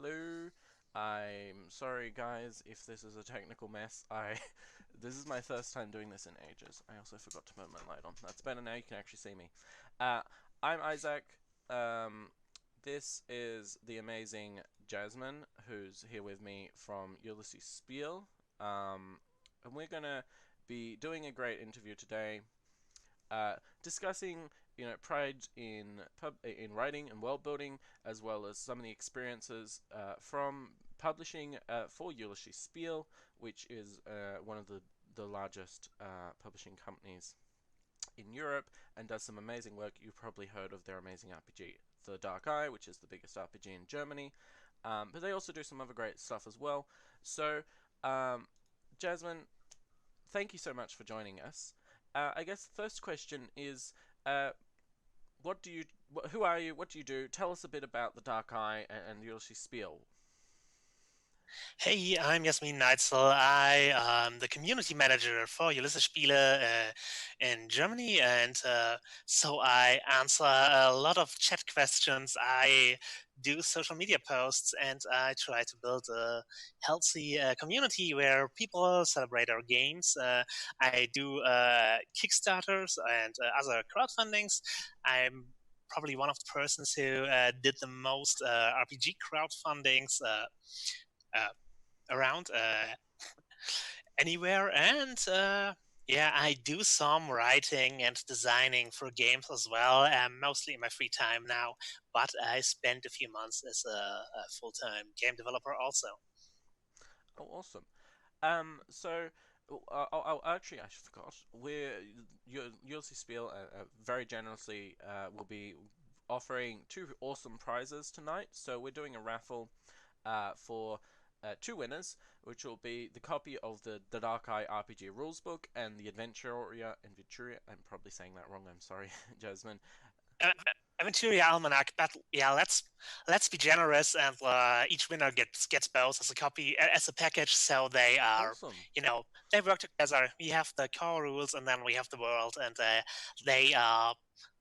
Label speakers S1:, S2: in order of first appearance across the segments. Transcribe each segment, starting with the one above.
S1: Hello. I'm sorry, guys, if this is a technical mess. This is my first time doing this in ages. I also forgot to put my light on. That's better now. You can actually see me. Uh, I'm Isaac. This is the amazing Jasmin, who's here with me from Ulisses Spiele. And we're gonna be doing a great interview today, discussing pride in writing and world building, as well as some of the experiences from publishing for Ulysses Spiele, which is one of the largest publishing companies in Europe, and does some amazing work. You've probably heard of their amazing RPG, The Dark Eye, which is the biggest RPG in Germany. But they also do some other great stuff as well. So, Jasmin, thank you so much for joining us. I guess the first question is, uh, who are you? What do you do? Tell us a bit about the Dark Eye and Ulysses Spiel.
S2: Hey, I'm Jasmin Neitzel. I am the community manager for Ulisses Spiele in Germany, and so I answer a lot of chat questions. I do social media posts, and I try to build a healthy community where people celebrate our games. I do Kickstarters and other crowdfundings. I'm probably one of the persons who did the most RPG crowdfundings. Uh, Around anywhere. And yeah, I do some writing and designing for games as well, mostly in my free time now. But I spent a few months as a full-time game developer also.
S1: Oh, awesome. So, actually, I forgot. Ulysses Spiel very generously will be offering two awesome prizes tonight. So we're doing a raffle for two winners, which will be the copy of the Dark Eye RPG rules book and the Adventuria. I'm probably saying that wrong. I'm sorry, Jasmine.
S2: Uh, Aventuria Almanac, but yeah, let's be generous, and each winner gets both as a copy as a package, so they are,
S1: Awesome.
S2: they work together. We have the core rules, and then we have the world, and they uh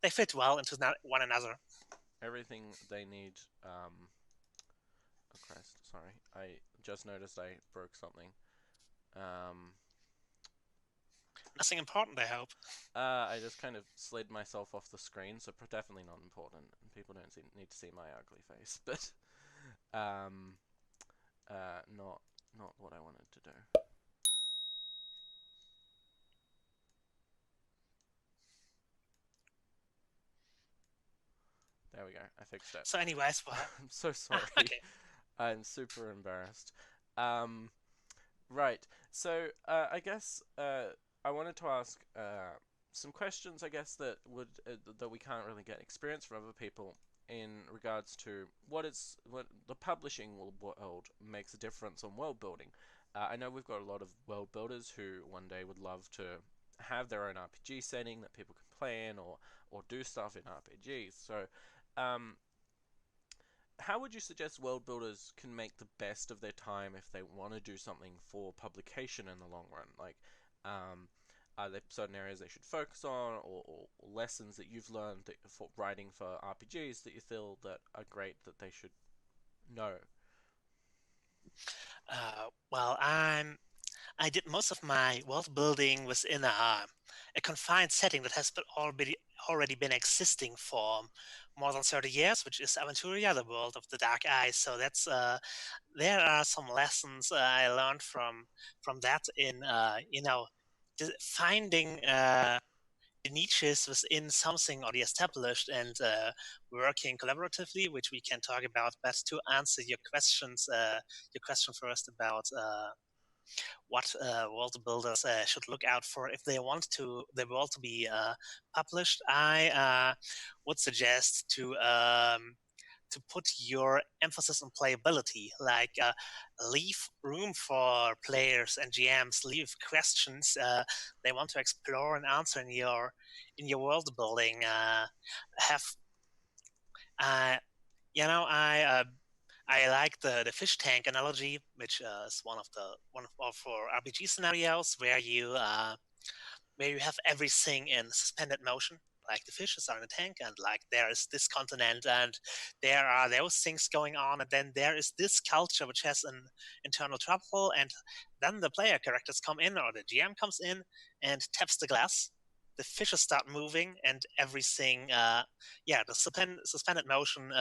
S2: they fit well into one another.
S1: Everything they need. Oh Christ, sorry. I just noticed I broke something. Um,
S2: Nothing important, I hope.
S1: I just kind of slid myself off the screen, so definitely not important. People don't need to see my ugly face, but um, not what I wanted to do. There we go. I fixed it.
S2: So, anyways, well,
S1: I'm so sorry.
S2: okay.
S1: I'm super embarrassed. Um, right. So I guess I wanted to ask some questions. I guess that we can't really get experience from other people in regards to what the publishing world makes a difference on world building. I know we've got a lot of world builders who one day would love to have their own RPG setting that people can play in or do stuff in RPGs. So um, how would you suggest world builders can make the best of their time if they want to do something for publication in the long run? Like, um, are there certain areas they should focus on, or lessons that you've learned for writing for RPGs that you feel that are great that they should know?
S2: Well, I did most of my world building within a confined setting that has already been existing for more than 30 years, which is Aventuria, the world of the Dark Eye. So that's there are some lessons I learned from that in finding niches within something already established and working collaboratively, which we can talk about. But to answer your question first about what world builders should look out for if they want the world to be published, I would suggest to put your emphasis on playability, like leave room for players and GMs, leave questions they want to explore and answer in your world building. Have uh, you know I like the fish tank analogy, which is one of our RPG scenarios where you where you have everything in suspended motion. Like the fishes are in a tank, and like there is this continent, and there are those things going on, and then there is this culture which has an internal trouble, and then the player characters come in, or the GM comes in and taps the glass. The fishes start moving, and everything, the suspended motion,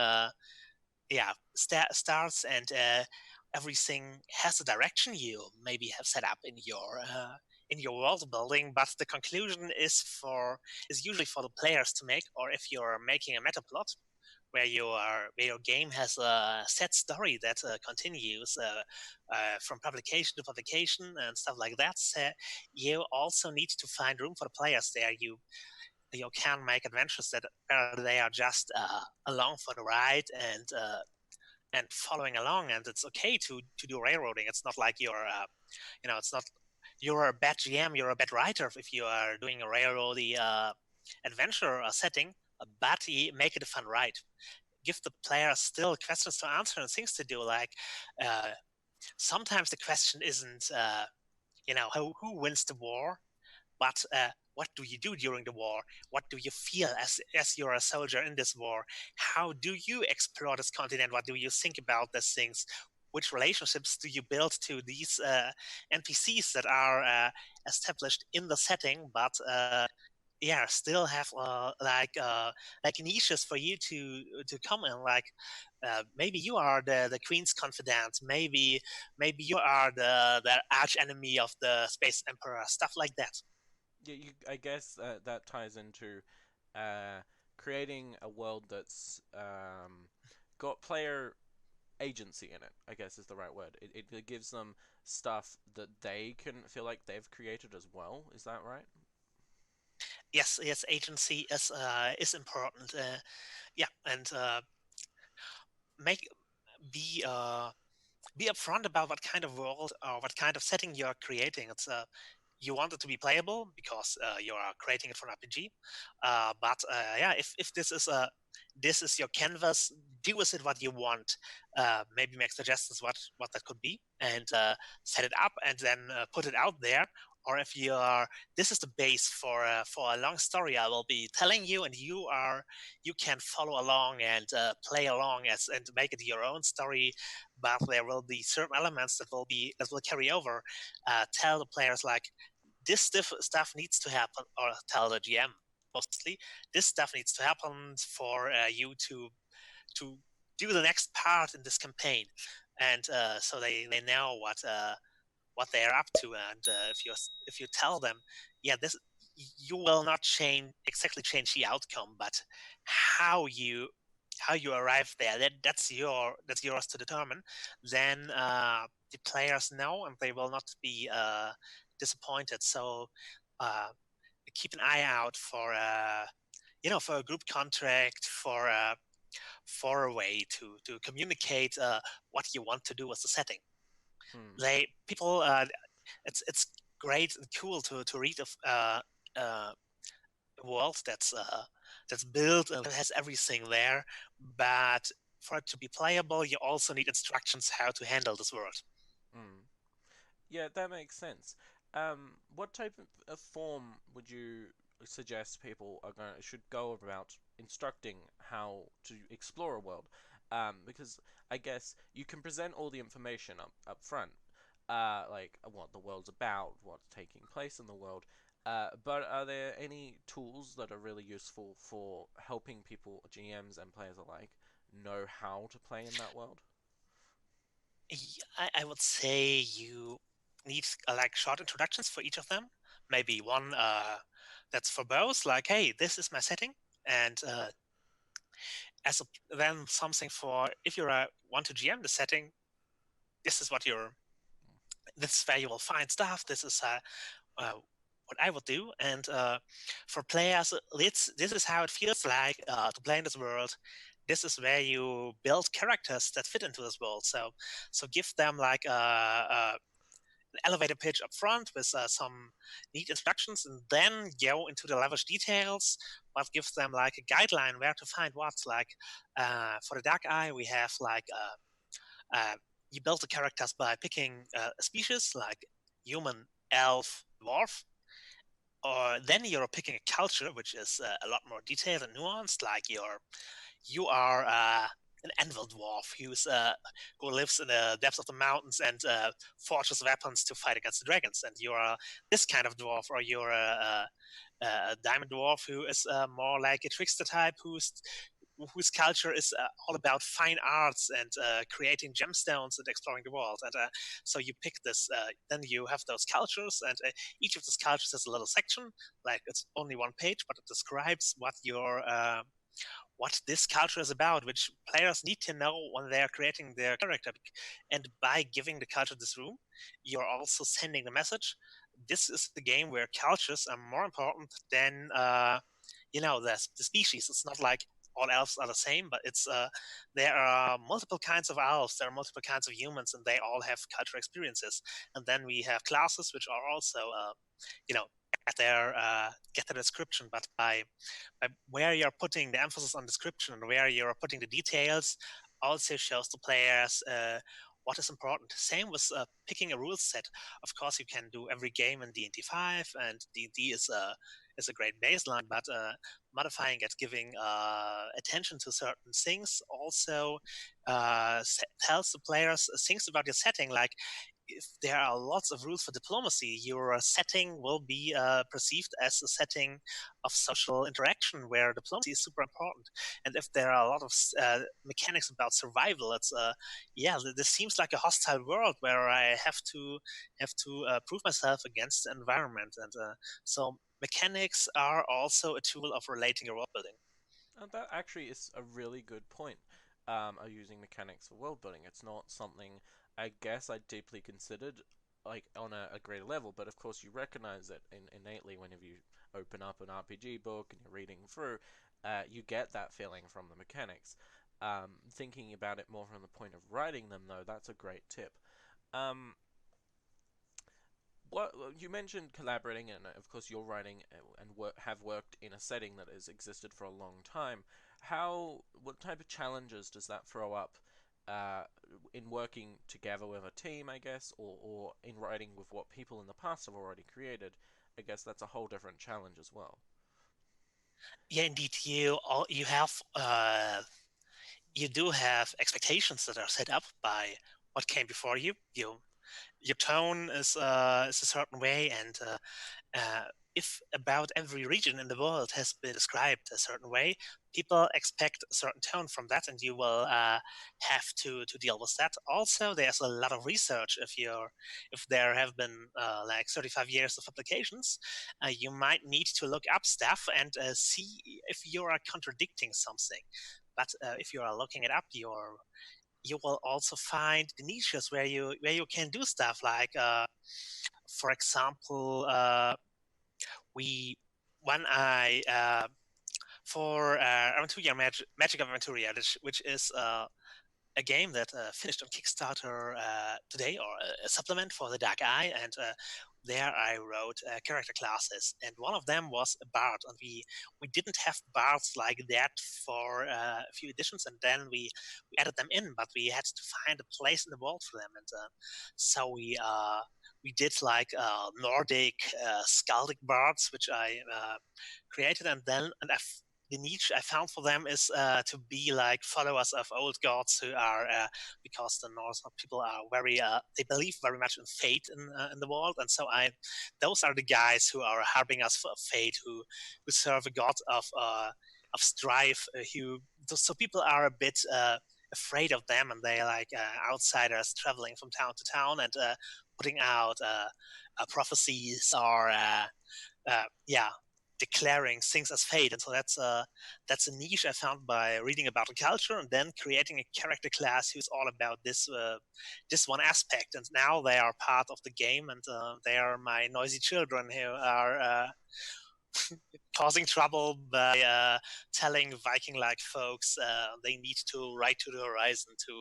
S2: starts, and everything has a direction you maybe have set up in your world building, but the conclusion is usually for the players to make, or if you're making a meta plot where your game has a set story that continues from publication to publication and stuff like that. So you also need to find room for the players there. You can make adventures that they are just along for the ride and following along, and it's okay to do railroading. It's not like it's not you're a bad GM, you're a bad writer if you are doing a railroady adventure setting, but make it a fun ride. Give the players still questions to answer and things to do. Like sometimes the question isn't who wins the war, but what do you do during the war? What do you feel as you're a soldier in this war? How do you explore this continent? What do you think about these things? Which relationships do you build to these NPCs that are established in the setting, but still have like niches for you to come in? Like maybe you are the queen's confidant. Maybe you are the arch enemy of the space emperor. Stuff like that.
S1: Yeah, I guess that ties into uh, creating a world that's got player agency in it, I guess is the right word. It gives them stuff that they can feel like they've created as well. Is that right?
S2: Yes, agency is important. And make be be upfront about what kind of world or what kind of setting you're creating. It's you want it to be playable because you are creating it for an RPG. If this is your canvas, do with it what you want. Maybe make suggestions what that could be, and set it up, and then put it out there. Or if you are, this is the base for a long story I will be telling you, and you can follow along and play along and make it your own story. But there will be certain elements that will carry over. Tell the players like this stuff needs to happen, or tell the GM mostly this stuff needs to happen for you to do the next part in this campaign, and so they know what they're up to. And if you tell them, yeah, this you will not change the outcome, but how you arrive there, that's yours to determine. Then the players know, and they will not be disappointed. So uh, keep an eye out for for a group contract, for a way to communicate what you want to do with the setting.
S1: Hmm.
S2: They people it's great and cool to read a world that's built and has everything there, but for it to be playable, you also need instructions how to handle this world.
S1: Hmm. Yeah, that makes sense. What type of form would you suggest people should go about instructing how to explore a world? Because I guess you can present all the information up front, like what the world's about, what's taking place in the world. But are there any tools that are really useful for helping people, GMs and players alike, know how to play in that world?
S2: I would say you need like short introductions for each of them. Maybe one that's for both, like, hey, this is my setting, and then something for if you want to GM the setting. This is this is where you will find stuff. This is uh, what I would do. And for players, this is how it feels like to play in this world. This is where you build characters that fit into this world. So give them like an elevator pitch up front with some neat instructions, and then go into the lavish details. But give them like a guideline where to find what. Like for the Dark Eye, we have like you build the characters by picking a species like human, elf, dwarf, Or then you're picking a culture which is a lot more detailed and nuanced, like you are an anvil dwarf who lives in the depths of the mountains and forges weapons to fight against the dragons. And you're this kind of dwarf, or you're a diamond dwarf who is more like a trickster type whose culture is all about fine arts and creating gemstones and exploring the world. And so you pick this, then you have those cultures, and each of those cultures has a little section, like it's only one page, but it describes what this culture is about, which players need to know when they are creating their character. And by giving the culture this room, you're also sending the message. This is the game where cultures are more important than the species. It's not like all elves are the same, but it's there are multiple kinds of elves, there are multiple kinds of humans, and they all have cultural experiences. And then we have classes which are also you know get their description, but by where you're putting the emphasis on description and where you're putting the details also shows the players what is important. Same with picking a rule set. Of course, you can do every game in D&D 5, and D&D is a great baseline, but modifying it, giving attention to certain things also tells the players things about your setting, like if there are lots of rules for diplomacy, your setting will be perceived as a setting of social interaction where diplomacy is super important. And if there are a lot of mechanics about survival, it's this seems like a hostile world where I have to prove myself against the environment, and so mechanics are also a tool of relating your world building.
S1: And that actually is a really good point. Of using mechanics for world building. It's not something I guess I deeply considered, like on a greater level. But of course, you recognize it innately whenever you open up an RPG book and you're reading through. You get that feeling from the mechanics. Thinking about it more from the point of writing them, though, that's a great tip. Um, what you mentioned collaborating, and of course you're writing and have worked in a setting that has existed for a long time. What type of challenges does that throw up uh, in working together with a team, I guess, or in writing with what people in the past have already created? I guess that's a whole different challenge as well.
S2: Yeah, indeed, you do have expectations that are set up by what came before you. Your tone is a certain way, and uh, if about every region in the world has been described a certain way, people expect a certain tone from that, and you will have to deal with that. Also, there's a lot of research. If there have been like 35 years of applications, you might need to look up stuff and see if you are contradicting something. But if you are looking it up, you will also find the niches where you can do stuff like for example we when I for Aventuria Magic of Aventuria, which is a game that finished on Kickstarter today, or a supplement for the Dark Eye, and there I wrote character classes, and one of them was a bard, and we didn't have bards like that for a few editions, and then we added them in, but we had to find a place in the world for them, and so we did like Nordic skaldic bards, which I created, and then the niche I found for them is to be like followers of old gods who are, because the Norse people are very, they believe very much in fate in the world, and so those are the guys who are harbingers of fate, who serve a god of strife, so people are a bit afraid of them, and they like outsiders traveling from town to town and putting out prophecies or yeah, declaring things as fate. And so that's a niche I found by reading about the culture and then creating a character class who's all about this one aspect. And now they are part of the game, and they are my noisy children who are causing trouble by telling Viking-like folks they need to ride to the horizon to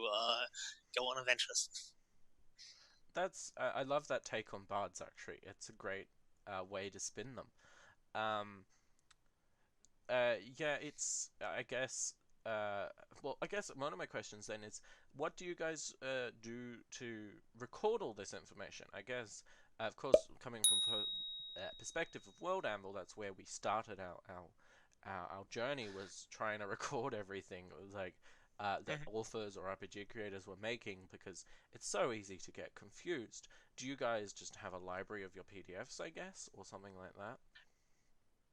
S2: go on adventures.
S1: That's I love that take on bards. Actually, it's a great way to spin them. Um, yeah, it's I guess. I guess one of my questions then is, what do you guys do to record all this information? I guess, of course, coming from perspective of World Anvil, that's where we started our journey, was trying to record everything. It was like that
S2: Mhm.
S1: authors or RPG creators were making, because it's so easy to get confused. Do you guys just have a library of your PDFs, I guess, or something like that?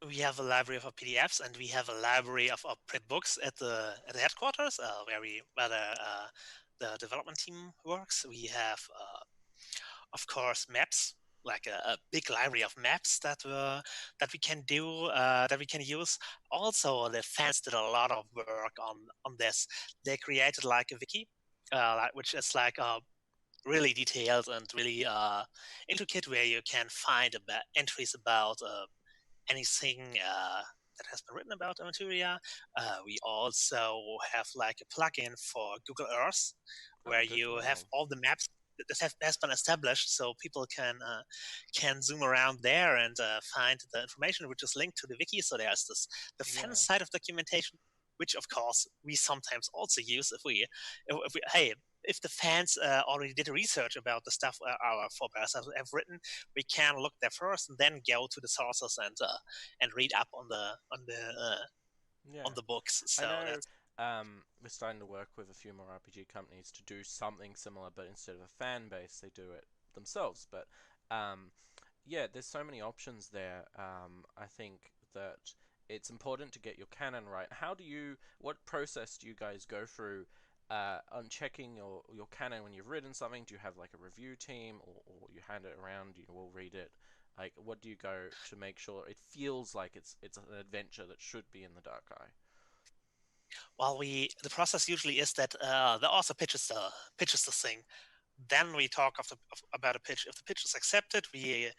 S2: We have a library of our PDFs, and we have a library of our print books at the headquarters, where the development team works. We have, of course, maps, like a big library of maps that we can do that we can use. Also, the fans did a lot of work on this. They created like a wiki, which is like really detailed and really intricate, where you can find about entries about anything that has been written about Materia. We also have like a plugin for Google Earth,
S1: Oh,
S2: where
S1: good to
S2: you have
S1: know.
S2: all the maps that has been established, so people can zoom around there and find the information which is linked to the wiki. So there's the fan
S1: Yeah.
S2: side of documentation, which of course we sometimes also use if we hey, if the fans already did research about the stuff our forebears have written, we can look there first and then go to the sources and read up
S1: Yeah.
S2: on the books.
S1: I
S2: So
S1: know
S2: that's
S1: we're starting to work with a few more RPG companies to do something similar, but instead of a fan base, they do it themselves. But um, yeah, there's so many options there. I think that it's important to get your canon right. What process do you guys go through on checking your canon when you've written something? Do you have like a review team, or you hand it around, you will read it? Like, what do you go to make sure it feels like it's an adventure that should be in the Dark Eye?
S2: while we the process usually is that the author pitches the thing. Then we talk about a pitch. If the pitch is accepted, we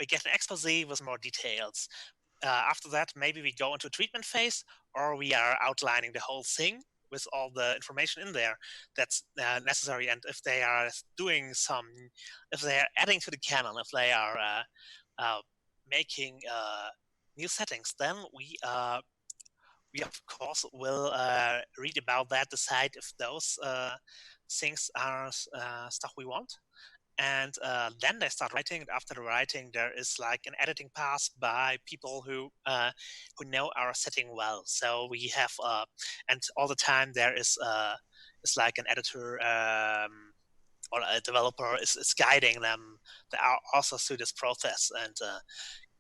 S2: get an expose with more details. After that, maybe we go into a treatment phase, or we are outlining the whole thing with all the information in there that's necessary. And if they are adding to the canon, if they are making new settings, then we of course will read about that, decide if those things are stuff we want, and then they start writing. After the writing, there is like an editing pass by people who know our setting well. So we have and all the time there is like an editor or a developer is guiding them, the authors through this process. And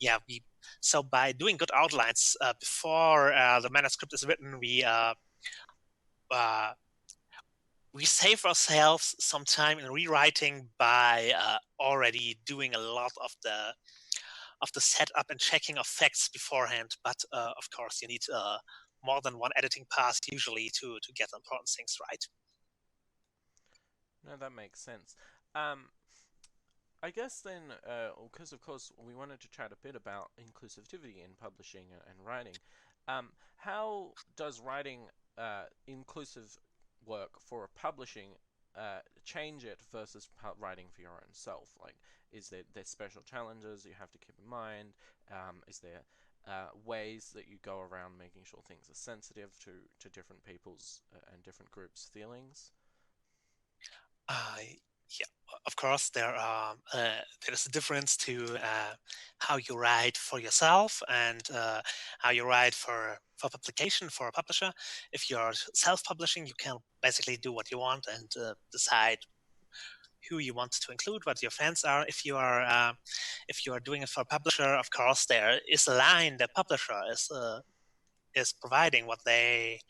S2: yeah, we so by doing good outlines before the manuscript is written, uh, we save ourselves some time in rewriting by already doing a lot of the setup and checking of facts beforehand. But of course, you need more than one editing pass usually to get important things right.
S1: No, that makes sense. Um, I guess then, because of course we wanted to chat a bit about inclusivity in publishing and writing. How does writing inclusive work for publishing change it versus writing for your own self? Like, is there special challenges you have to keep in mind? Is there ways that you go around making sure things are sensitive to different people's and different groups' feelings?
S2: Uh, yeah, of course, there is a difference to how you write for yourself and how you write for publication for a publisher. If you're self-publishing, you can basically do what you want and decide who you want to include, what your fans are. If you are doing it for a publisher, of course, there is a line the publisher is providing what they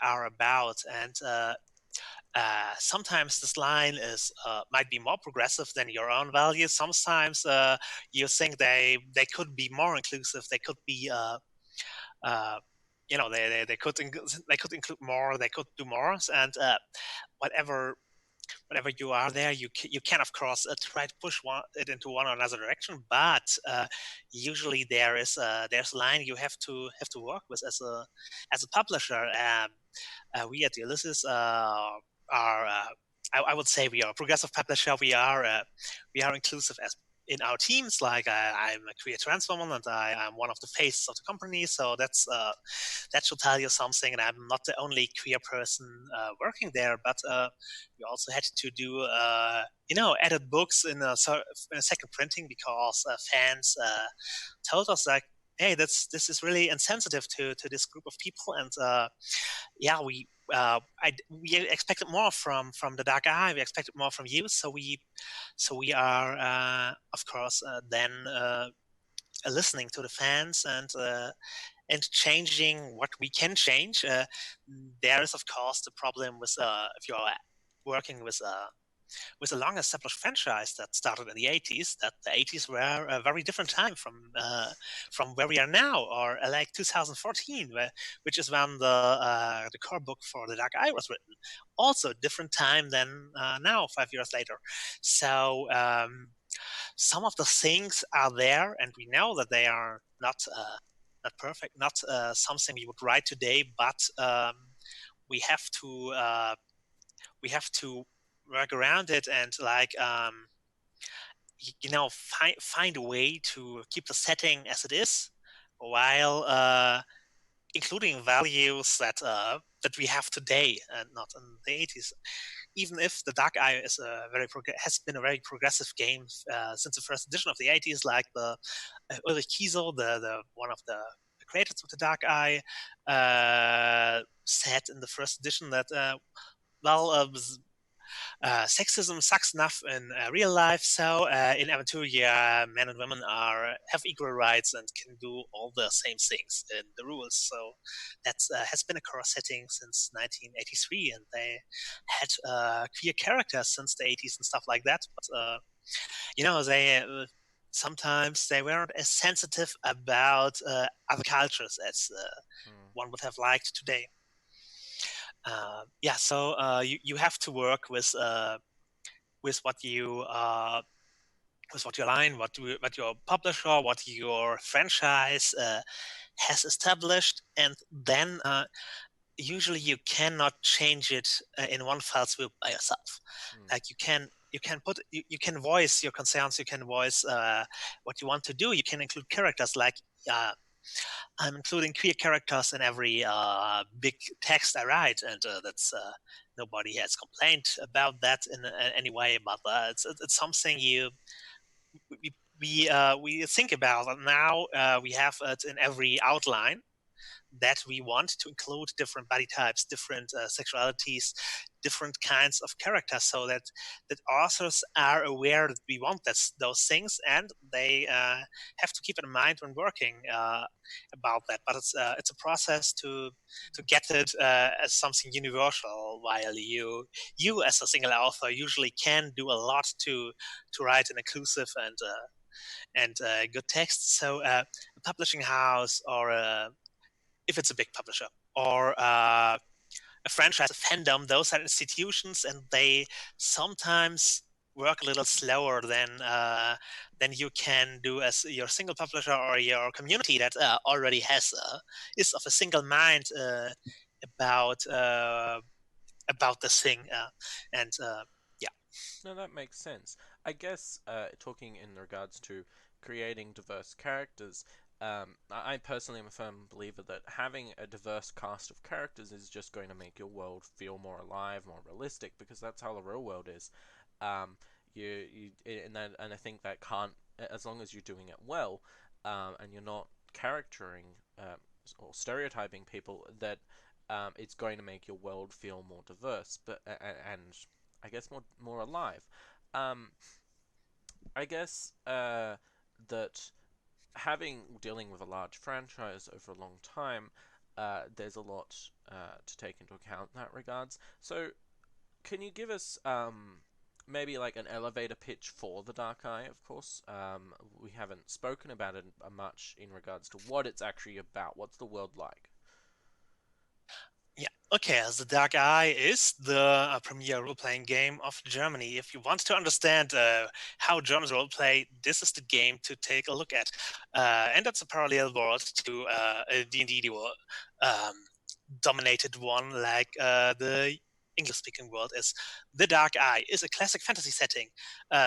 S2: are about, and sometimes this line is might be more progressive than your own values. Sometimes you think they could be more inclusive. They could be uh, they could include more. They could do more, and whatever whenever you are there, you can of course try to push it into one or another direction, but usually there's a line you have to work with as a publisher. We at Ulysses are I would say we are a progressive publisher. We are inclusive in our teams, like I'm a queer trans woman and I'm one of the faces of the company. So that should tell you something. And I'm not the only queer person working there, but we also had to do, edit books in a second printing because fans told us like, hey, this is really insensitive to this group of people, and yeah, we expected more from the dark eye. We expected more from you, so we are of course then listening to the fans and changing what we can change. There is of course the problem with if you're working with a long established franchise that started in the 80s, that the 80s were a very different time from where we are now, or like 2014, which is when the core book for the Dark Eye was written. Also, different time than now, 5 years later. So some of the things are there, and we know that they are not perfect, not something we would write today, but we have to work around it and like find a way to keep the setting as it is while including values that we have today and not in the 80s. Even if the Dark Eye is has been a very progressive game since the first edition of the 80s, like the Ulrich Kiesel, the one of the creators of the Dark Eye, said in the first edition that sexism sucks enough in real life, so in Aventuria, men and women have equal rights and can do all the same things in the rules. So that has been a core setting since 1983, and they had queer characters since the 80s and stuff like that. But they sometimes they weren't as sensitive about other cultures as one would have liked today. So you have to work with what you what your line, what your publisher, what your franchise has established, and then usually you cannot change it in one fell swoop by yourself. Like you can voice your concerns, you can voice what you want to do. You can include characters like. I'm including queer characters in every big text I write, and that's nobody has complained about that in any way. But it's something we think about. And now we have it in every outline that we want to include different body types, different sexualities, different kinds of characters, so that authors are aware that we want those things, and they have to keep it in mind when working about that. But it's a process to get it as something universal, while you as a single author usually can do a lot to write an inclusive and good text. So a publishing house, or if it's a big publisher, or a franchise, a fandom, those are institutions, and they sometimes work a little slower than you can do as your single publisher or your community that already is of a single mind about this thing. And yeah.
S1: No, that makes sense. I guess talking in regards to creating diverse characters, I personally am a firm believer that having a diverse cast of characters is just going to make your world feel more alive, more realistic, because that's how the real world is. Um, and I think that can't, as long as you're doing it well, and you're not charactering or stereotyping people, that it's going to make your world feel more diverse, and I guess more alive. Um, I guess that dealing with a large franchise over a long time, there's a lot to take into account in that regards. So, can you give us maybe like an elevator pitch for the Dark Eye? Of course, we haven't spoken about it much in regards to what it's actually about. What's the world like?
S2: Yeah. Okay, the Dark Eye is the premier role-playing game of Germany. If you want to understand how Germans role-play, this is the game to take a look at. And that's a parallel world to a D&D um, dominated one, like the English-speaking world is The Dark Eye is a classic fantasy setting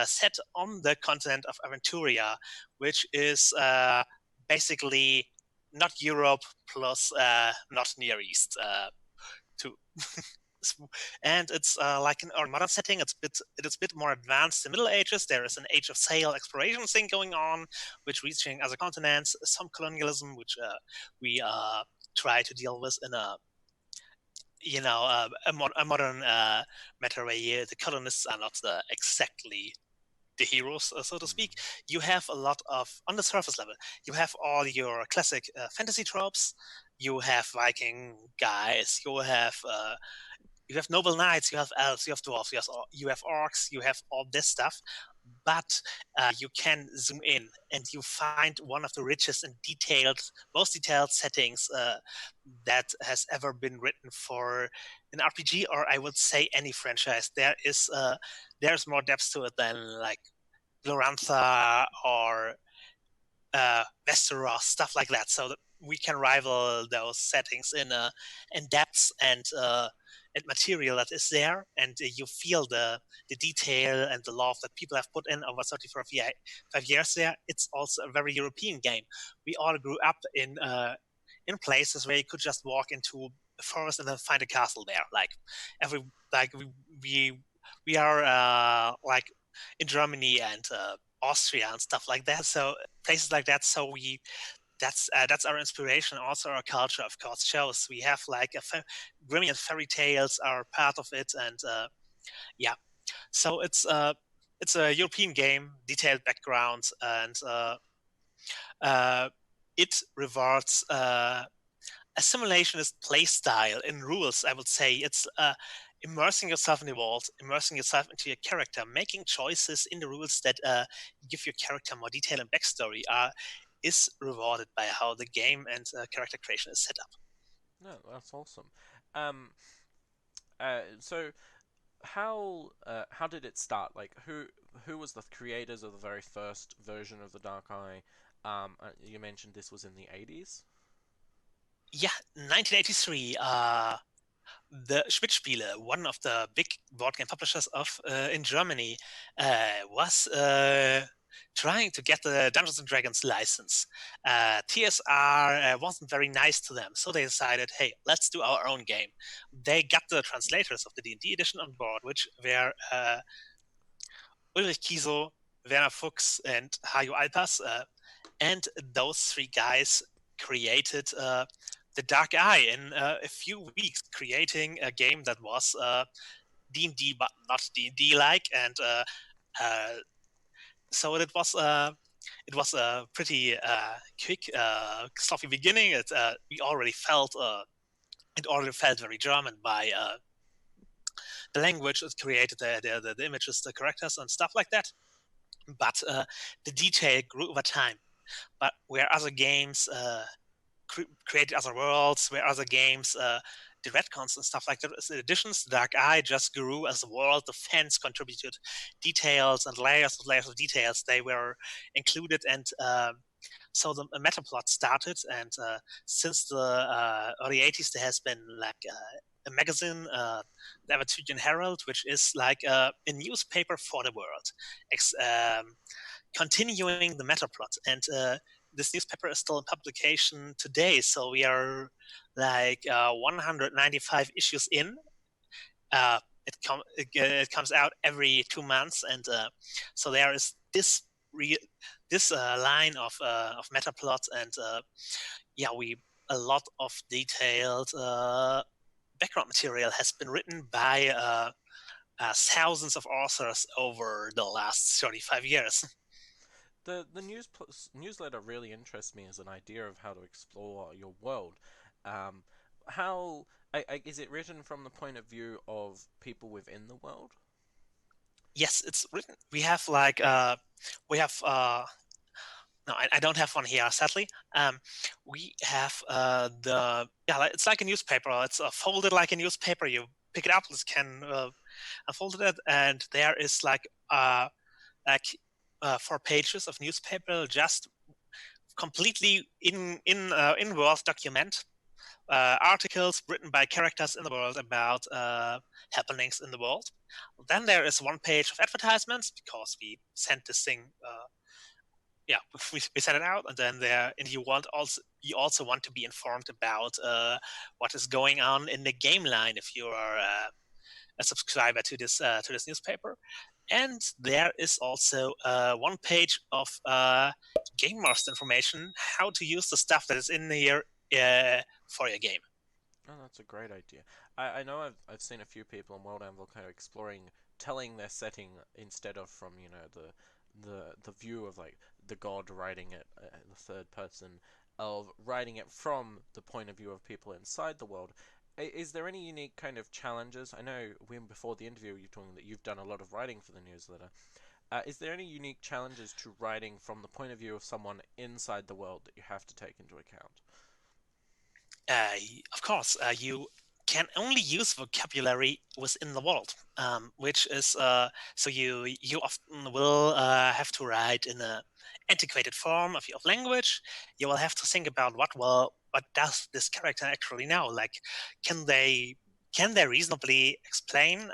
S2: set on the continent of Aventuria, which is basically not Europe plus not Near East. To and it's like in our modern setting. It is a bit more advanced. In the Middle Ages, there is an Age of Sail exploration thing going on, which reaching other continents. Some colonialism, which we try to deal with in a a modern matter where the colonists are not exactly the heroes, so to speak. You have a lot of, on the surface level, you have all your classic fantasy tropes. You have Viking guys. You have noble knights, you have elves, you have dwarves, you have orcs, you have all this stuff. But you can zoom in and you find one of the richest and most detailed settings that has ever been written for an RPG, or I would say any franchise. There's more depth to it than like Glorantha or Westeros, stuff like that. So that we can rival those settings in depth and material that is there, and you feel the detail and the love that people have put in over 35 years there. It's also a very European game. We all grew up in places where you could just walk into a forest and then find a castle there. We are like in Germany and Austria and stuff like that. So places like that. So that's our inspiration. Also, our culture, of course, shows. We have like Grimian fairy tales are part of it, and yeah. So it's a European game, detailed background, and it rewards assimilationist play style in rules. I would say it's immersing yourself in the world, immersing yourself into your character, making choices in the rules that give your character more detail and backstory is rewarded by how the game and character creation is set up.
S1: No, that's awesome. Um, so how did it start? Like who was the creators of the very first version of the Dark Eye? You mentioned this was in the 80s.
S2: Yeah, 1983. The Schwarze Spiele, one of the big board game publishers in Germany, was trying to get the Dungeons and Dragons license. TSR wasn't very nice to them, so they decided, hey, let's do our own game. They got the translators of the D&D edition on board, which were Ulrich Kiso, Werner Fuchs, and Hajo Alpas, and those three guys created the Dark Eye in a few weeks, creating a game that was D&D but not D&D like, and so it was a pretty quick, sloppy beginning. We already felt it already felt very German by the language. It created the images, the characters, and stuff like that. But the detail grew over time. But where other games created other worlds, where other games did retcons and stuff like that, as additions, Dark Eye just grew as a world. The fans contributed details and layers of details. They were included, and so the meta plot started. And since the early 80s, there has been like a magazine, the Aventuran Herald, which is like a newspaper for the world, continuing the meta plot. And this newspaper is still in publication today, so we are like 195 issues in. It comes out every 2 months, and so there is this line of meta plots, and a lot of detailed background material has been written by thousands of authors over the last 35 years.
S1: The newsletter really interests me as an idea of how to explore your world. Um, how is it written from the point of view of people within the world?
S2: Yes, it's written. We have no, I don't have one here, sadly. We have it's like a newspaper. It's folded like a newspaper. You pick it up, it can unfold it, and there is like 4 pages of newspaper, just completely in Word document, articles written by characters in the world about happenings in the world. Then there is one page of advertisements because we sent this thing. Yeah, we sent it out, and then you also want to be informed about what is going on in the game line if you are a subscriber to this newspaper. And there is also one page of game master information, how to use the stuff that is in here for your game.
S1: Oh, that's a great idea. I know I've seen a few people in World Anvil kind of exploring telling their setting instead of from, the view of like the god writing it, the third person, of writing it from the point of view of people inside the world. Is there any unique kind of challenges? I know when before the interview you're talking that you've done a lot of writing for the newsletter. Is there any unique challenges to writing from the point of view of someone inside the world that you have to take into account?
S2: Uh, of course, you can only use vocabulary within the world, which is so you often will have to write in a antiquated form of language. You will have to think about what does this character actually know? Like, can they reasonably explain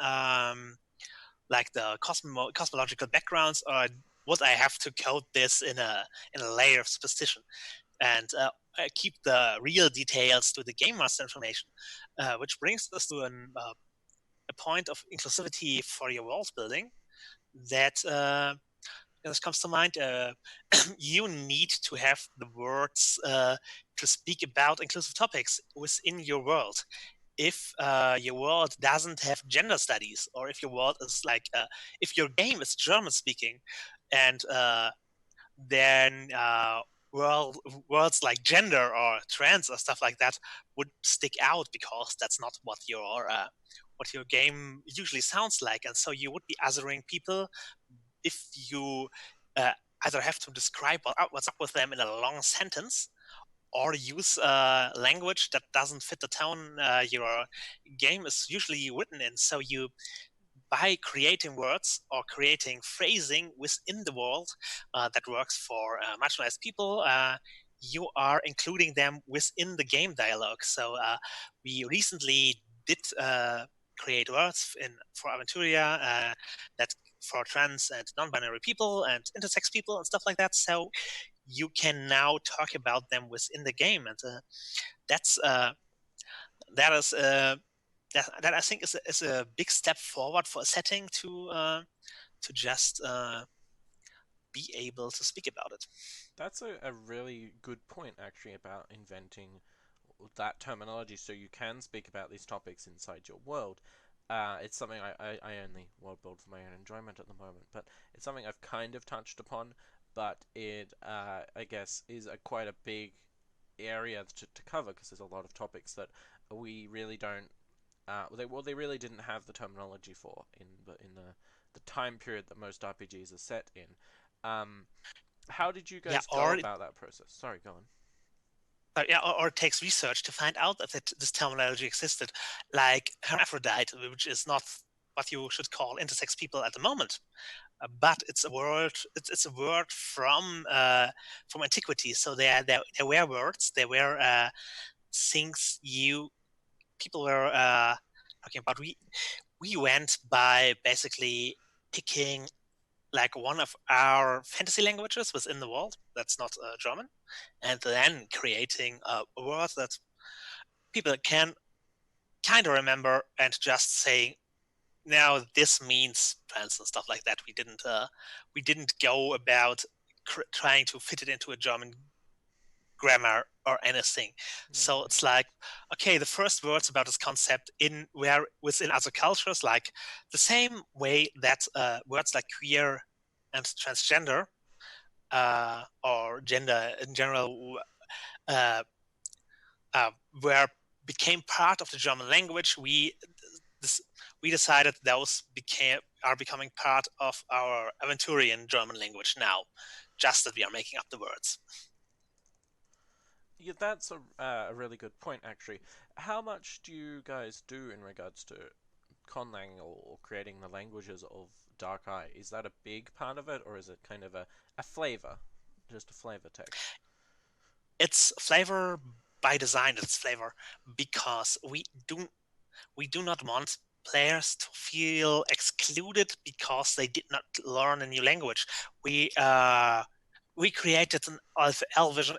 S2: like the cosmological backgrounds, or would I have to code this in a layer of superstition? And keep the real details to the game master information, which brings us to a point of inclusivity for your world building that this comes to mind. You need to have the words to speak about inclusive topics within your world. If your world doesn't have gender studies, or if your world is like, if your game is German speaking, and then world, words like gender or trans or stuff like that would stick out because that's not what your game usually sounds like, and so you would be othering people if you uh, either have to describe what's up with them in a long sentence or use language that doesn't fit the tone your game is usually written in. So you by creating words or creating phrasing within the world that works for marginalized people, you are including them within the game dialogue. So we recently did create words for Aventuria that for trans and non-binary people and intersex people and stuff like that. So you can now talk about them within the game, and that's that is that I think is a big step forward for a setting to just be able to speak about it.
S1: That's a really good point, actually, about inventing that terminology so you can speak about these topics inside your world. It's something I only world build for my own enjoyment at the moment, but it's something I've kind of touched upon, but it, I guess, is quite a big area to cover because there's a lot of topics that we really don't. They really didn't have the terminology for in the time period that most RPGs are set in. Um, how did you
S2: Yeah,
S1: guys go about that process? Sorry, go on.
S2: or it takes research to find out that this terminology existed, like hermaphrodite, which is not what you should call intersex people at the moment, but it's a word. It's a word from antiquity. So there were words. There were things you people were talking about. We went by basically picking like one of our fantasy languages within the world that's not German, and then creating a word that people can kind of remember and just saying, now this means trans and stuff like that. We didn't go about trying to fit it into a German grammar or anything. So
S1: Okay.
S2: it's like, okay, the first words about this concept were within other cultures, like the same way that words like queer and transgender or gender in general uh, uh, were became part of the German language. This, we decided those are becoming part of our Aventurian German language now, just that we are making up the words.
S1: Yeah, that's a really good point, actually. How much do you guys do in regards to conlang or creating the languages of Dark Eye? Is that a big part of it, or is it kind of a flavor, just a flavor text?
S2: It's flavor by design its flavor, because we do not want players to feel excluded because they did not learn a new language. We created an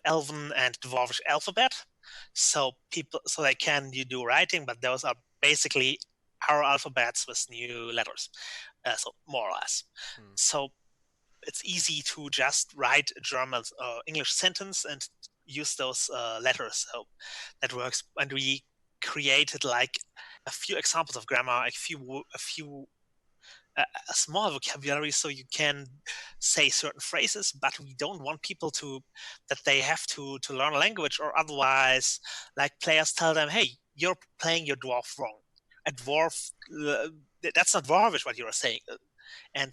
S2: Elven and Dwarvish alphabet, so they can do writing, but those are basically our alphabets with new letters, so more or less.
S1: Mm.
S2: So it's easy to just write a German English sentence and use those letters. So that works. And we created like a few examples of grammar, a small vocabulary, so you can say certain phrases, but we don't want people that they have to learn a language, or otherwise, like, players tell them, hey, you're playing your dwarf wrong. A dwarf, that's not dwarvish what you're saying. And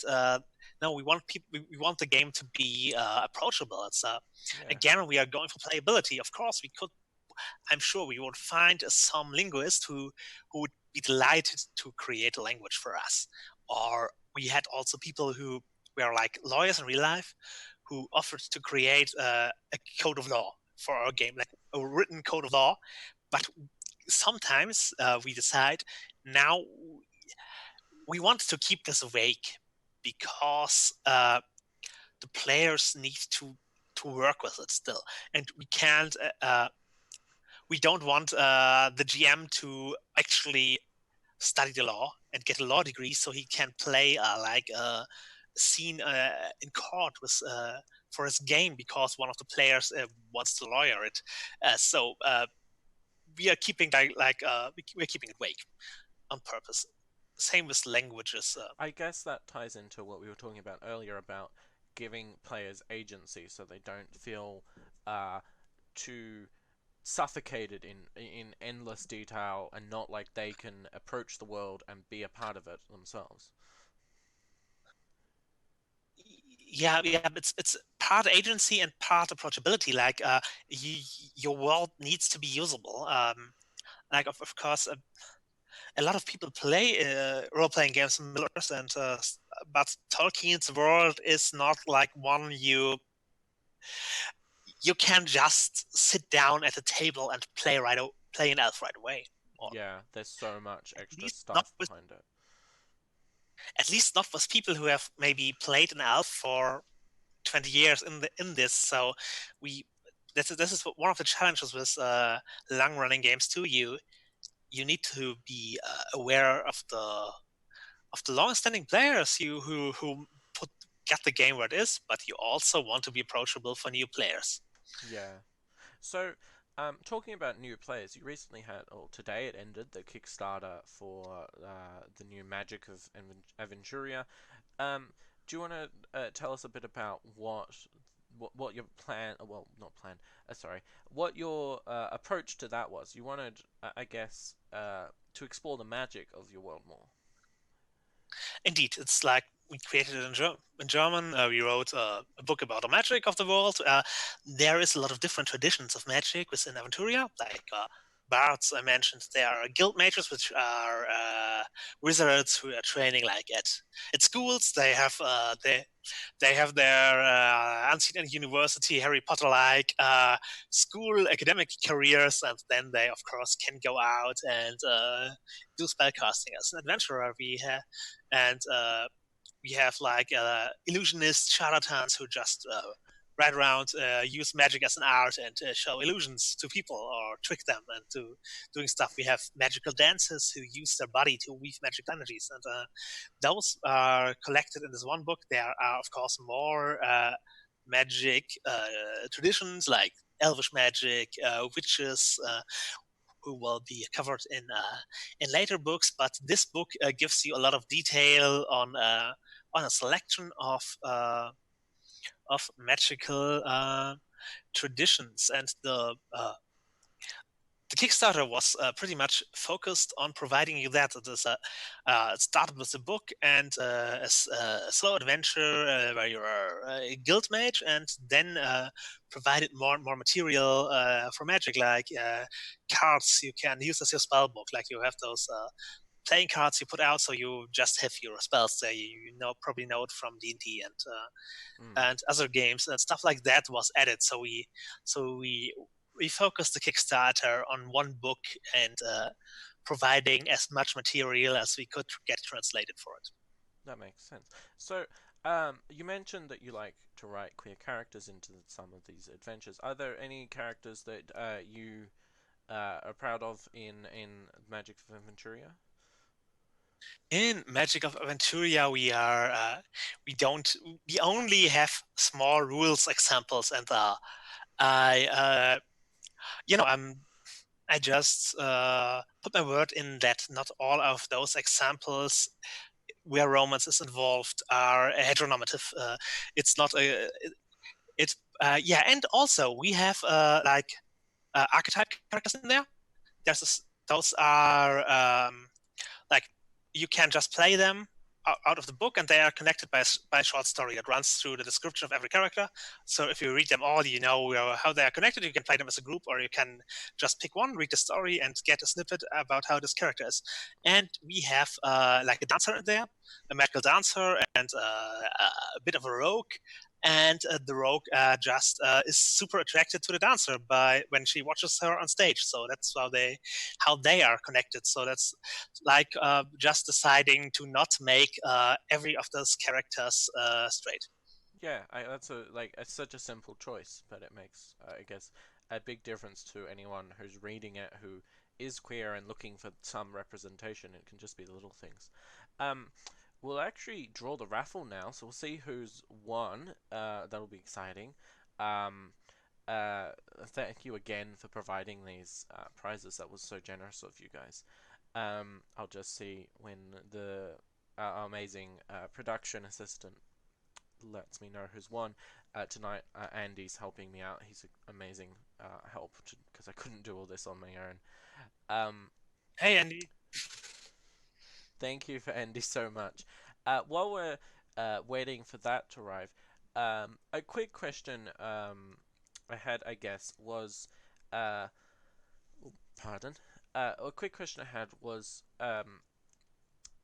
S2: no, we want we want the game to be approachable. It's
S1: Yeah.
S2: again, we are going for playability. Of course, I'm sure we would find some linguist who would be delighted to create a language for us. Or we had also people who were like lawyers in real life who offered to create a code of law for our game, like a written code of law. But sometimes we decide now we want to keep this vague because the players need to work with it still, and we can't. We don't want the GM to actually study the law and get a law degree so he can play like a scene in court with for his game because one of the players wants to lawyer it. So we are keeping we're keeping it vague on purpose. Same with languages.
S1: I guess that ties into what we were talking about earlier about giving players agency so they don't feel uh, too suffocated in endless detail and not like they can approach the world and be a part of it themselves.
S2: Yeah, it's part agency and part approachability. Like your world needs to be usable. Like of course, a lot of people play role-playing games in Middle Earth, and but Tolkien's world is not like one you can just sit down at a table and play an elf right away. Or
S1: Yeah, there's so much
S2: at
S1: extra
S2: least not
S1: stuff
S2: with
S1: behind it.
S2: people who have maybe played an elf for 20 years in this. So we this is one of the challenges with long running games too. You need to be aware of the long standing players who put get the game where it is, but you also want to be approachable for new players.
S1: Yeah. So, talking about new players, you recently had, or today it ended, the Kickstarter for the new Magic of Aventuria. Um, do you want to tell us a bit about what your plan, well, not plan, sorry, what your approach to that was? You wanted, I guess, to explore the magic of your world more.
S2: Indeed, it's like we created it in German. We wrote a book about the magic of the world. There is a lot of different traditions of magic within Aventuria, like bards. I mentioned there are guild mages, which are wizards who are training like at schools. They have their Unseen University, Harry Potter-like school academic careers, and then they, of course, can go out and do spellcasting as an adventurer. We have like illusionist charlatans who just ride around, use magic as an art, and show illusions to people or trick them and doing stuff. We have magical dancers who use their body to weave magical energies, and those are collected in this one book. There are, of course, more magic traditions like elvish magic, witches, who will be covered in later books. But this book gives you a lot of detail on a selection of magical traditions, and the Kickstarter was pretty much focused on providing you that. It started with a book and a slow adventure where you're a guild mage, and then provided more and more material for magic, like cards you can use as your spell book. Like you have those playing cards you put out, so you just have your spells there. Probably know it from D&D
S1: Mm.
S2: and other games, and stuff like that was added. So we we focused the Kickstarter on one book and providing as much material as we could get translated for it.
S1: That makes sense. So, you mentioned that you like to write queer characters into some of these adventures. Are there any characters that you are proud of in Magic of Aventuria?
S2: In Magic of Aventuria, we only have small rules examples, and I I just put my word in that not all of those examples where romance is involved are heteronormative. It's not a it's yeah, and also we have archetype characters in there. Those are like you can just play them out of the book, and they are connected by a short story that runs through the description of every character. So if you read them all, you know how they are connected. You can play them as a group, or you can just pick one, read the story, and get a snippet about how this character is. And we have like a dancer in there, a magical dancer, and a bit of a rogue. And the rogue just is super attracted to the dancer by when she watches her on stage. So that's how they are connected. So that's like just deciding to not make every of those characters straight.
S1: Yeah, that's it's such a simple choice, but it makes I guess a big difference to anyone who's reading it who is queer and looking for some representation. It can just be the little things. Um, we'll actually draw the raffle now, so we'll see who's won. That'll be exciting. Um, uh, Thank you again for providing these prizes. That was so generous of you guys. I'll just see when the amazing production assistant lets me know who's won. Tonight, Andy's helping me out. He's an amazing help because I couldn't do all this on my own. Um,
S2: Hey, Andy.
S1: Thank you for Andy so much. While we're waiting for that to arrive, a quick question I had, I guess, was uh, pardon. A quick question I had was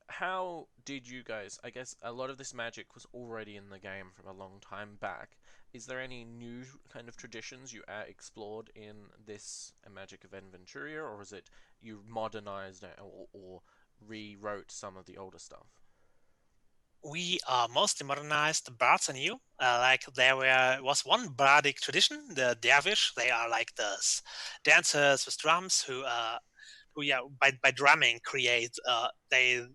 S1: how did you guys? I guess a lot of this magic was already in the game from a long time back. Is there any new kind of traditions you explored in this Magic of Aventuria, or is it you modernized it or rewrote some of the older stuff?
S2: We are mostly modernized. The bards are new. Like was one bardic tradition, the dervish. They are like the dancers with drums who yeah by drumming create they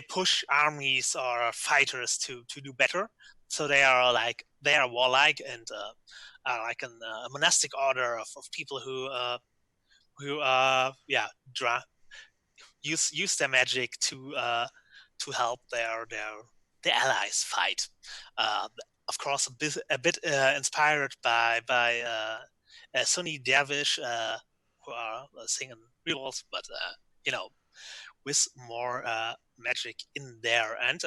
S2: push armies or fighters to do better. So they are warlike and are like a monastic order of people who yeah use their magic to help their allies fight. Uh, of course, a bit inspired by Sunni dervish who are singing rituals, but you know with more magic in there. And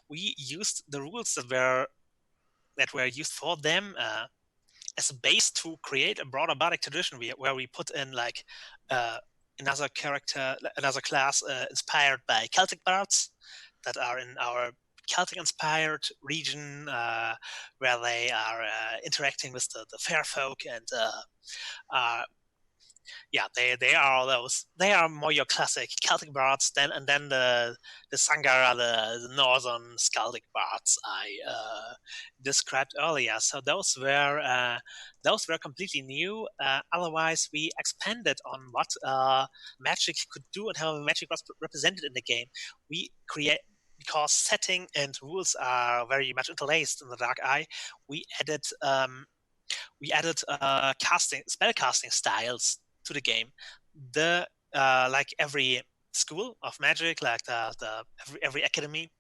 S2: we used the rules that were used for them as a base to create a broader bardic tradition where we put in like uh, another class inspired by Celtic bards that are in our Celtic-inspired region where they are interacting with the fair folk and yeah, they are more your classic Celtic bards then the Sangara, the northern Skaldic bards I described earlier. So those were completely new. Otherwise, we expanded on what magic could do and how magic was represented in the game. We create because setting and rules are very much interlaced in the Dark Eye. We added casting spell casting styles to the game. The like every school of magic, like every academy,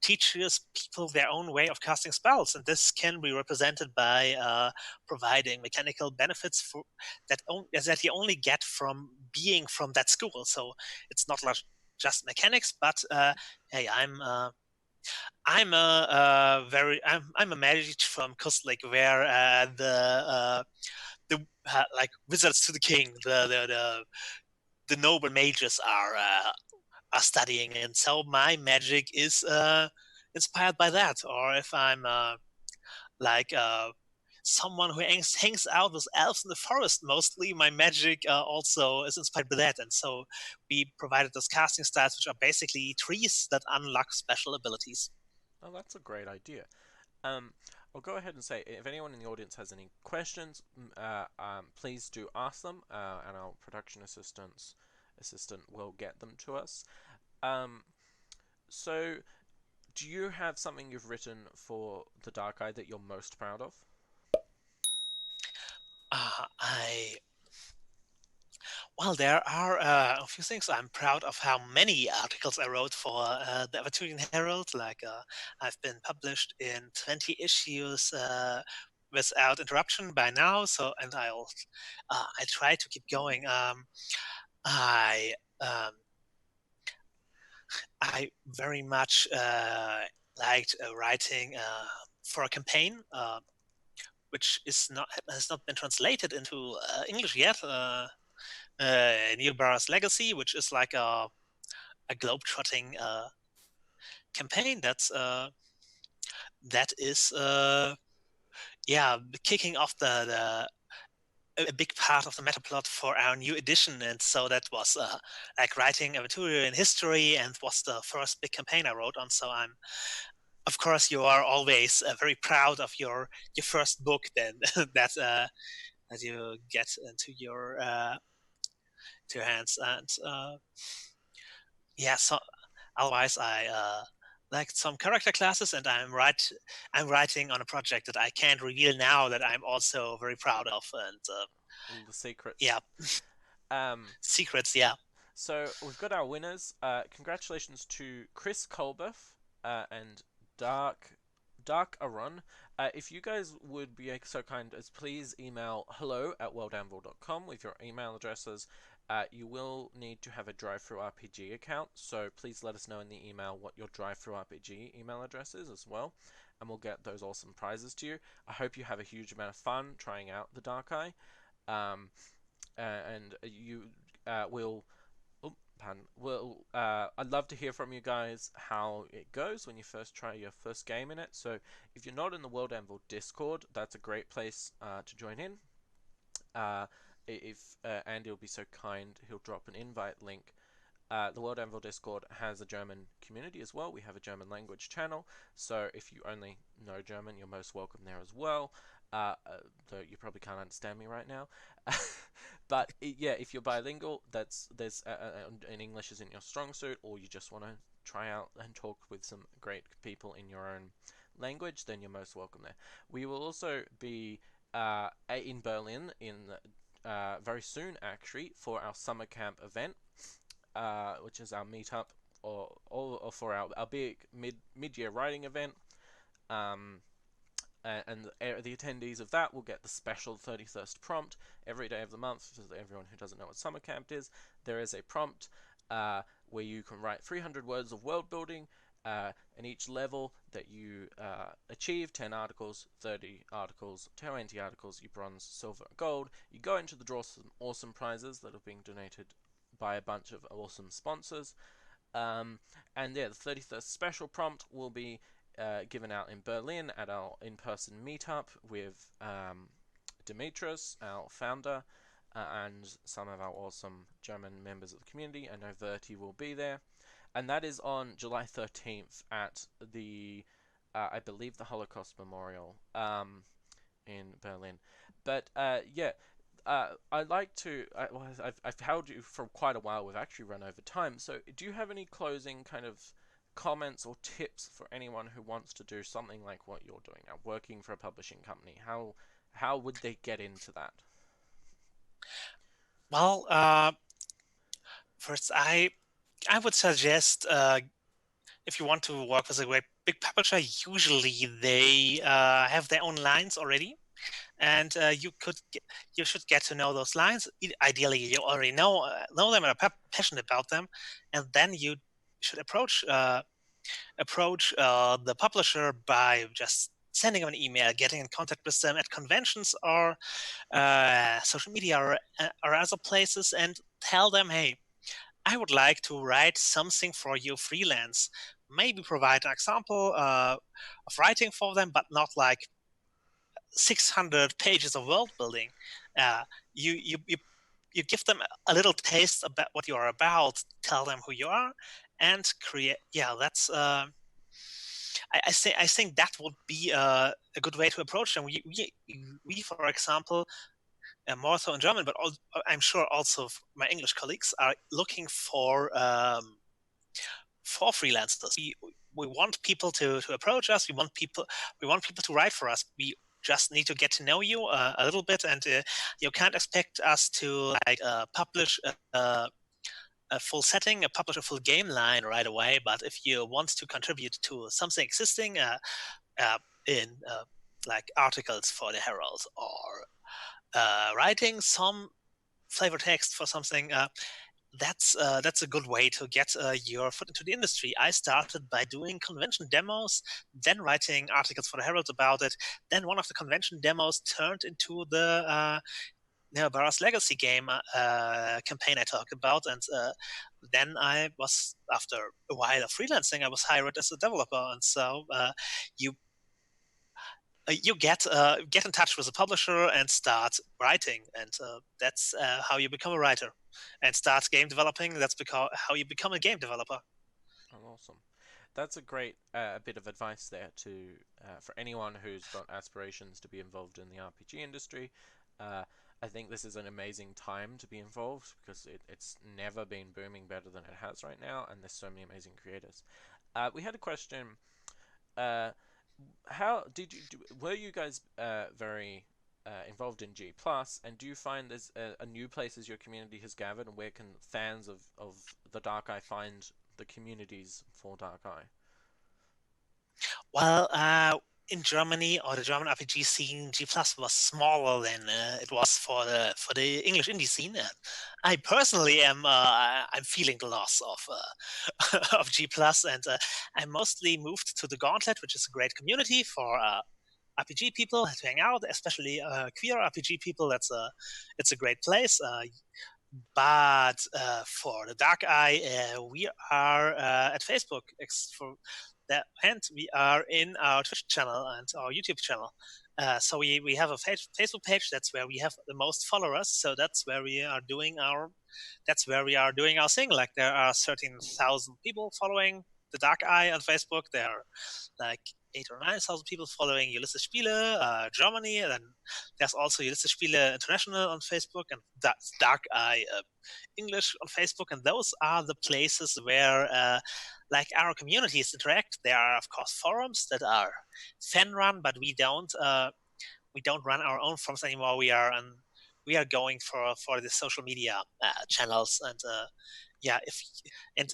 S2: teaches people their own way of casting spells, and this can be represented by providing mechanical benefits that you only get from being from that school. So it's not like just mechanics, but hey, I'm a mage from Kostlik, where the like wizards to the king, the noble mages are studying, and so my magic is inspired by that. Or if I'm like someone who hangs out with elves in the forest mostly, my magic also is inspired by that. And so we provided those casting styles, which are basically trees that unlock special abilities.
S1: Oh, that's a great idea. Um, I'll go ahead and say if anyone in the audience has any questions, please do ask them, and our production assistant will get them to us. Um, so, do you have something you've written for the Dark Eye that you're most proud of?
S2: I Well, there are a few things. I'm proud of how many articles I wrote for the Avaturian Herald. I've been published in 20 issues without interruption by now. I try to keep going. I um, I very much liked writing for a campaign, which is not has not been translated into English yet. Neil Barr's Legacy, which is like a globe-trotting campaign that is yeah, kicking off the a big part of the meta plot for our new edition. And so that was like writing Aventurian history, and was the first big campaign I wrote on. So I'm, of course, you are always very proud of your first book then that you get into your hands. And yeah, so otherwise I like some character classes, and I'm writing on a project that I can't reveal now that I'm also very proud of. And
S1: All the secrets.
S2: yeah,
S1: Um,
S2: secrets, yeah.
S1: so we've got our winners. Congratulations to Chris Colbuff and Dark Arun. If you guys would be so kind as please email hello@worldanvil.com with your email addresses. You will need to have a drive-through RPG account, so please let us know in the email what your drive-through RPG email address is as well, and we'll get those awesome prizes to you. I hope you have a huge amount of fun trying out the Dark Eye, and you will. Oh, pardon. Well, I'd love to hear from you guys how it goes when you first try your first game in it. So if you're not in the World Anvil Discord, that's a great place to join in. If Andy will be so kind, he'll drop an invite link. The World Anvil Discord has a German community as well. We have a German language channel, so if you only know German, you're most welcome there as well. Though you probably can't understand me right now. But yeah, if you're bilingual, and English isn't your strong suit, or you just want to try out and talk with some great people in your own language, then you're most welcome there. We will also be in Berlin very soon, actually, for our summer camp event, which is our meetup or for our big mid-year writing event. Um, and the attendees of that will get the special 31st prompt every day of the month. For everyone who doesn't know what summer camp is, there is a prompt where you can write 300 words of world building, and each level that you achieve, 10 articles, 30 articles, 20 articles, you bronze, silver, gold. You go into the draw some awesome prizes that are being donated by a bunch of awesome sponsors. And yeah, the 31st special prompt will be given out in Berlin at our in-person meetup with Demetrius, our founder, and some of our awesome German members of the community. I know Verti will be there. And that is on July 13th at I believe, the Holocaust Memorial in Berlin. But yeah, I'd like to. Well, I've held you for quite a while. We've actually run over time. So, do you have any closing kind of comments or tips for anyone who wants to do something like what you're doing now, working for a publishing company? How would they get into that?
S2: Well, first I would suggest if you want to work with a great big publisher, usually they have their own lines already, and you should get to know those lines. Ideally, you already know them and are passionate about them, and then you should approach the publisher by just sending them an email, getting in contact with them at conventions or social media or other places, and tell them, hey, I would like to write something for you freelance. Maybe provide an example of writing for them, but not like 600 pages of world building. Uh, you, you, you, you give them a little taste about what you are about, tell them who you are, and create. Yeah, that's. I think that would be a good way to approach them. We for example, more so in German, but I'm sure also my English colleagues are looking for freelancers. We want people to approach us. We want people to write for us. We just need to get to know you a little bit, and you can't expect us to publish a full setting, publish a full game line right away. But if you want to contribute to something existing uh, in like articles for the Herald or writing some flavor text for something, that's a good way to get your foot into the industry. I started by doing convention demos, then writing articles for the Herald about it. Then one of the convention demos turned into the Barra's Legacy game campaign I talked about, and then I was, after a while of freelancing, I was hired as a developer, and so you you get in touch with a publisher and start writing, and that's how you become a writer, and start game developing. That's because how you become a game developer.
S1: Oh, awesome. That's a great bit of advice there to for anyone who's got aspirations to be involved in the RPG industry. Uh, I think this is an amazing time to be involved because it's never been booming better than it has right now, and there's so many amazing creators. We had a question. Uh, how did you were you guys very involved in G plus, and do you find there's a new places your community has gathered, and where can fans of the Dark Eye find the communities for Dark Eye?
S2: Well, in Germany, or the German RPG scene, G Plus was smaller than it was for the English indie scene. I personally I'm feeling the loss of of G Plus, and I mostly moved to the Gauntlet, which is a great community for RPG people to hang out, especially queer RPG people. It's a great place. But for the Dark Eye, we are at Facebook for that, and we are in our Twitch channel and our YouTube channel. So we have a Facebook page. That's where we have the most followers. So that's where we are doing our thing. Like, there are 13,000 people following the Dark Eye on Facebook. There are like 8 or 9 thousand people following Ulisses Spiele, Germany, and then there's also Ulisses Spiele International on Facebook, and that's Dark Eye English on Facebook, and those are the places where like our communities interact. There are of course forums that are fan run, but we don't run our own forums anymore. We are going for the social media channels, and yeah, if and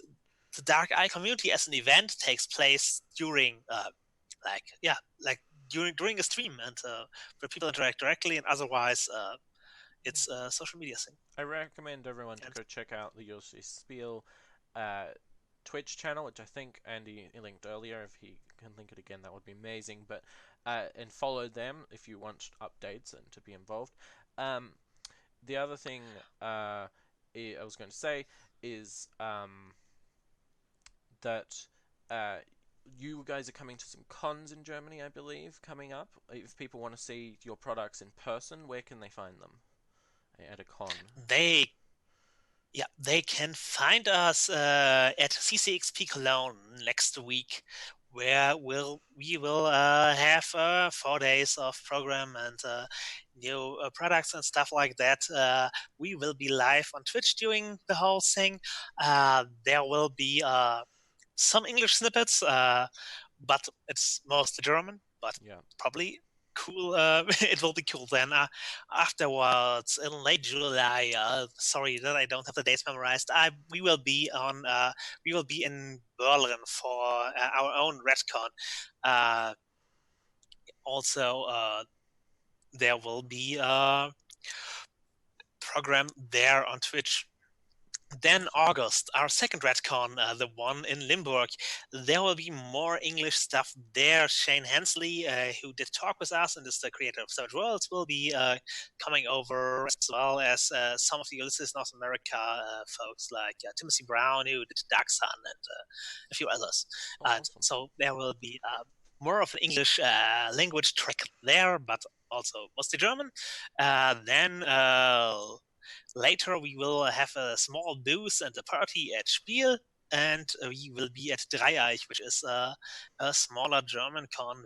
S2: the Dark Eye community as an event takes place during during a stream, and where people interact directly, and otherwise it's a social media thing.
S1: I recommend everyone to
S2: And
S1: go check out the Ulisses Spiele uh, Twitch channel, which I think Andy linked earlier. If he can link it again, that would be amazing. But and follow them if you want updates and to be involved. Um, the other thing I was going to say is that you guys are coming to some cons in Germany, I believe, coming up. If people want to see your products in person, where can they find them at a con?
S2: they they can find us at CCXP Cologne next week, where we will have 4 days of program and new products and stuff like that. We will be live on Twitch during the whole thing. There will be some English snippets, but it's mostly German. But
S1: Yeah.
S2: probably cool. It will be cool then. Afterwards, in late July, sorry that I don't have the dates memorized. We will be on. We will be in Berlin for our own Redcon. Also, there will be a program there on Twitch. Then August, our second Redcon, the one in Limburg, there will be more English stuff there. Shane Hensley, who did talk with us and is the creator of Savage Worlds, will be coming over, as well as some of the Ulysses North America folks like Timothy Brown, who did Dark Sun, and a few others.
S1: Oh, awesome.
S2: So there will be more of an English language track there, but also mostly German. Then later we will have a small booth and a party at Spiel, and we will be at Dreieich, which is a smaller German con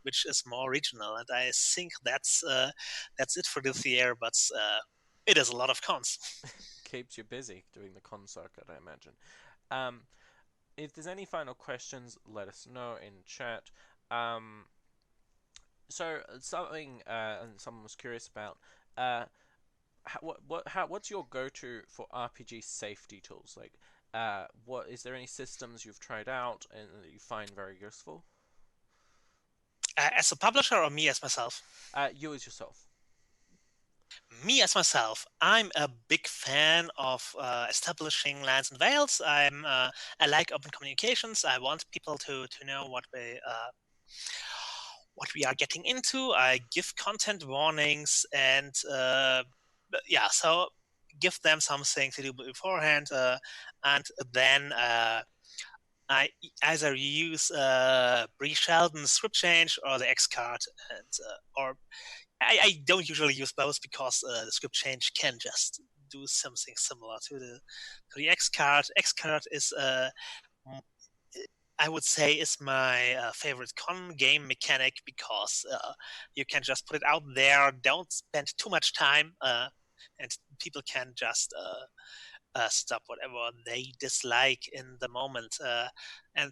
S2: which is more regional. And I think that's it for this year, but it is a lot of cons.
S1: Keeps you busy doing the con circuit, I imagine. Um, if there's any final questions, let us know in chat. Um, something and someone was curious about. Uh, what's your go-to for RPG safety tools? Like, what is there any systems you've tried out and that you find very useful?
S2: As a publisher or me as myself?
S1: You as yourself.
S2: Me as myself, I'm a big fan of establishing lands and veils. I like open communications. I want people to know what we are getting into. I give content warnings and yeah, so give them something to do beforehand, and then I either use Bree Sheldon's script change or the X card, and or I don't usually use both because the script change can just do something similar to the X card. X card is I would say is my favorite con game mechanic because you can just put it out there, don't spend too much time, and people can just stop whatever they dislike in the moment. And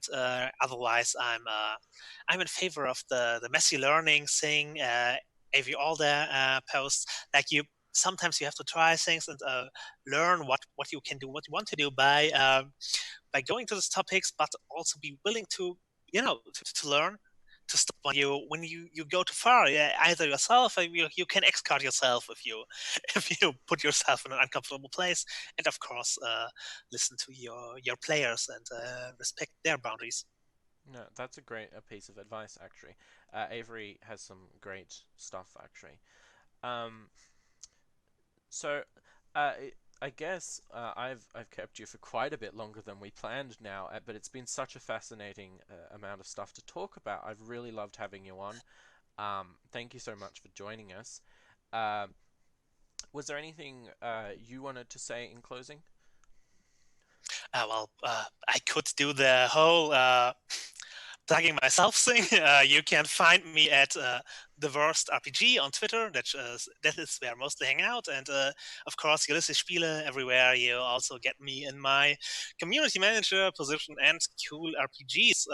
S2: otherwise, I'm in favor of the messy learning thing. AV Alder posts like you. Sometimes you have to try things and learn what you can do, what you want to do by going to these topics, but also be willing to to learn to stop when you go too far. Yeah, either yourself or you can excard yourself if you if you put yourself in an uncomfortable place, and of course listen to your players and respect their boundaries.
S1: No, that's a great piece of advice, actually. Avery has some great stuff, actually. Um, so, uh, I guess I've kept you for quite a bit longer than we planned now, but it's been such a fascinating amount of stuff to talk about. I've really loved having you on. Thank you so much for joining us. Um, was there anything you wanted to say in closing?
S2: I could do the whole plugging myself thing. You can find me at the Worst RPG on Twitter. That is where I mostly hang out, and of course Ulisses Spiele everywhere. You also get me in my community manager position and cool RPGs.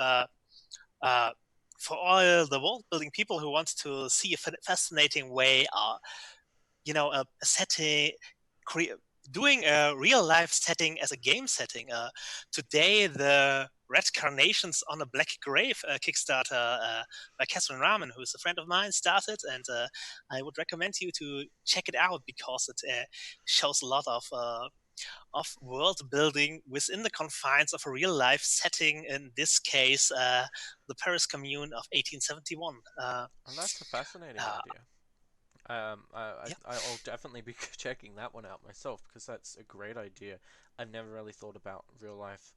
S2: Uh, for all the world building people who want to see a fascinating way, a setting, doing a real life setting as a game setting. Today, the Red Carnations on a Black Grave Kickstarter by Catherine Rahman, who's a friend of mine, started, and I would recommend you to check it out because it shows a lot of world building within the confines of a real life setting. In this case, the Paris Commune of 1871.
S1: And that's a fascinating
S2: Uh,
S1: idea.
S2: yeah.
S1: I'll definitely be checking that one out myself because that's a great idea. I've never really thought about real life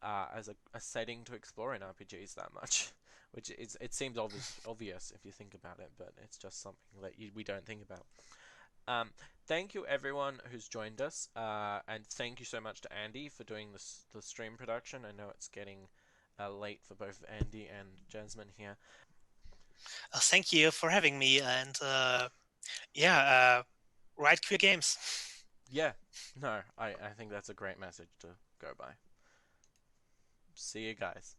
S1: as a setting to explore in RPGs that much, which it seems obvious if you think about it, but it's just something that we don't think about. Um, Thank you everyone who's joined us, and thank you so much to Andy for doing the stream production. I know it's getting late for both Andy and Jasmin here.
S2: Thank you for having me, and yeah, write queer games.
S1: Yeah, no, I think that's a great message to go by. See you guys.